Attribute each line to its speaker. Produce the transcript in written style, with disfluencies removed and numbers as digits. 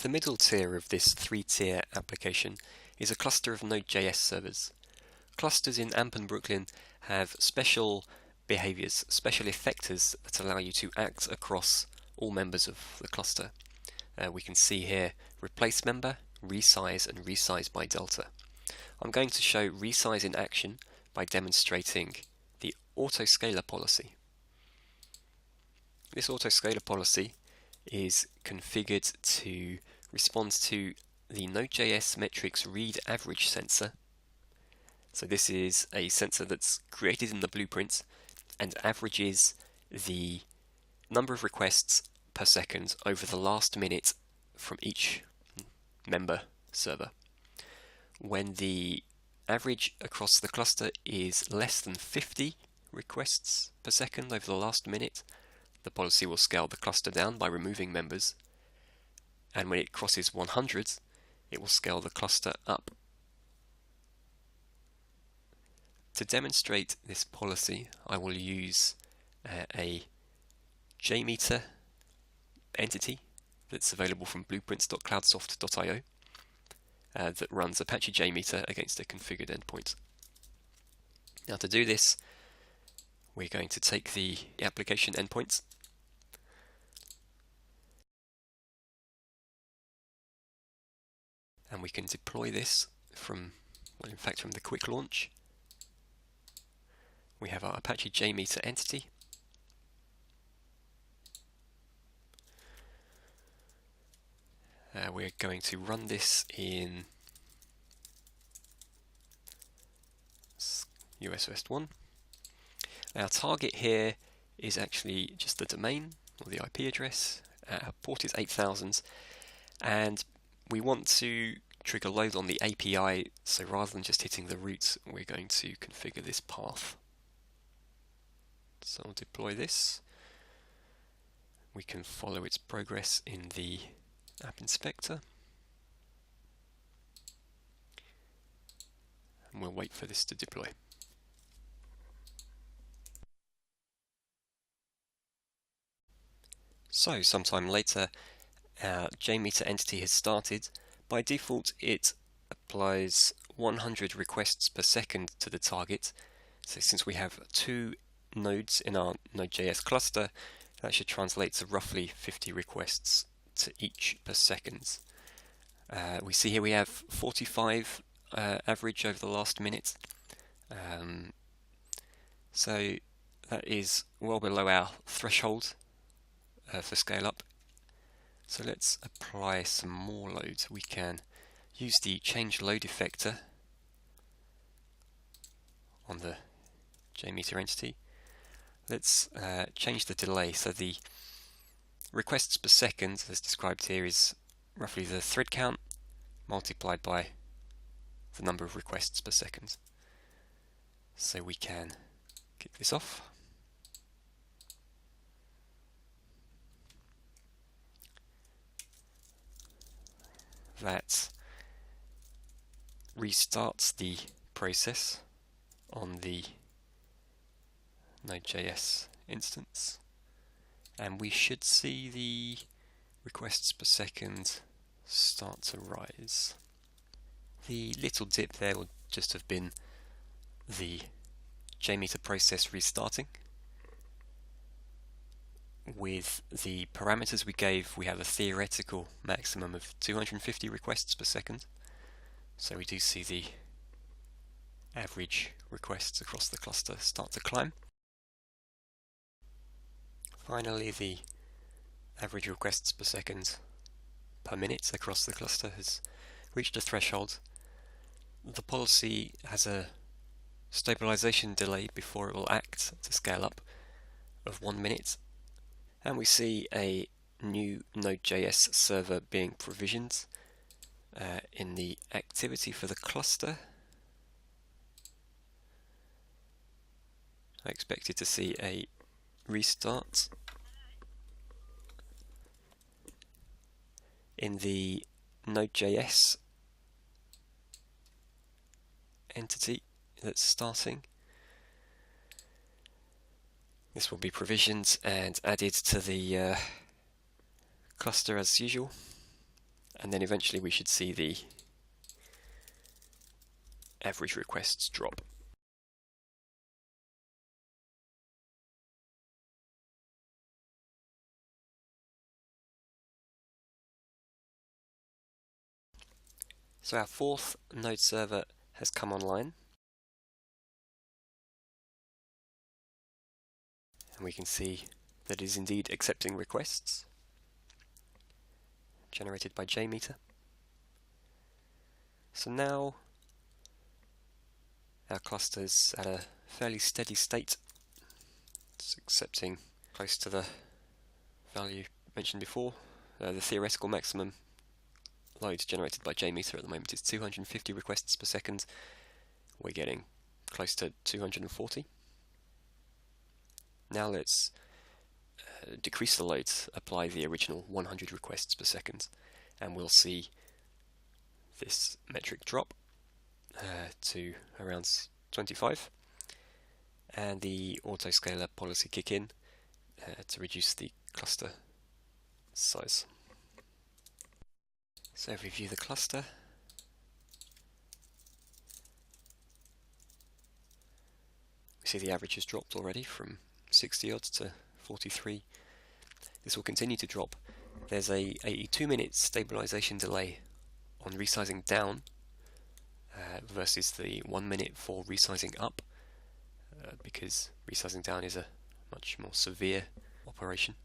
Speaker 1: The middle tier of this three-tier application is a cluster of Node.js servers. Clusters in AMP and Brooklyn have special behaviors, special effectors that allow you to act across all members of the cluster. We can see here replace member, resize, and resize by delta. I'm going to show resize in action by demonstrating the autoscaler policy. This autoscaler policy is configured to respond to the Node.js metrics read average sensor. So this is a sensor that's created in the blueprint and averages the number of requests per second over the last minute from each member server. When the average across the cluster is less than 50 requests per second over the last minute, the policy will scale the cluster down by removing members, and when it crosses 100, it will scale the cluster up. To demonstrate this policy, I will use a JMeter entity that's available from blueprints.cloudsoft.io that runs Apache JMeter against a configured endpoint. Now to do this, we're going to take the application endpoint and we can deploy this from, well, in fact, from the quick launch. We have our Apache JMeter entity. We're going to run this in US West 1. Our target here is actually just the domain or the IP address. Port is 8000, and we want to trigger load on the API, so rather than just hitting the root, we're going to configure this path. So I'll deploy this. We can follow its progress in the App Inspector. And we'll wait for this to deploy. So, sometime later, our JMeter entity has started. By default, it applies 100 requests per second to the target. So since we have 2 nodes in our Node.js cluster, that should translate to roughly 50 requests to each per second. We see here we have 45 average over the last minute. So that is well below our threshold for scale up. So let's apply some more loads. We can use the change load effector on the JMeter entity. Let's change the delay. So the requests per second, as described here, is roughly the thread count multiplied by the number of requests per second. So we can kick this off. That restarts the process on the Node.js instance, and we should see the requests per second start to rise. The little dip there will just have been the JMeter process restarting. With the parameters we gave, we have a theoretical maximum of 250 requests per second, so we do see the average requests across the cluster start to climb. Finally, the average requests per second per minute across the cluster has reached a threshold. The policy has a stabilization delay before it will act to scale up of 1 minute, and we see a new Node.js server being provisioned in the activity for the cluster. I expected to see a restart. In the Node.js entity that's starting, this will be provisioned and added to the cluster as usual, and then eventually we should see the average requests drop. So our fourth node server has come online, and we can see that it is indeed accepting requests generated by JMeter. So now our cluster's at a fairly steady state. It's accepting close to the value mentioned before. The theoretical maximum load generated by JMeter at the moment is 250 requests per second. We're getting close to 240. Now let's decrease the load, apply the original 100 requests per second, and we'll see this metric drop to around 25, and the autoscaler policy kick in to reduce the cluster size. So if we view the cluster, we see the average has dropped already from 60 odds to 43. This will continue to drop. There's a 2-minute stabilization delay on resizing down versus the 1 minute for resizing up, because resizing down is a much more severe operation.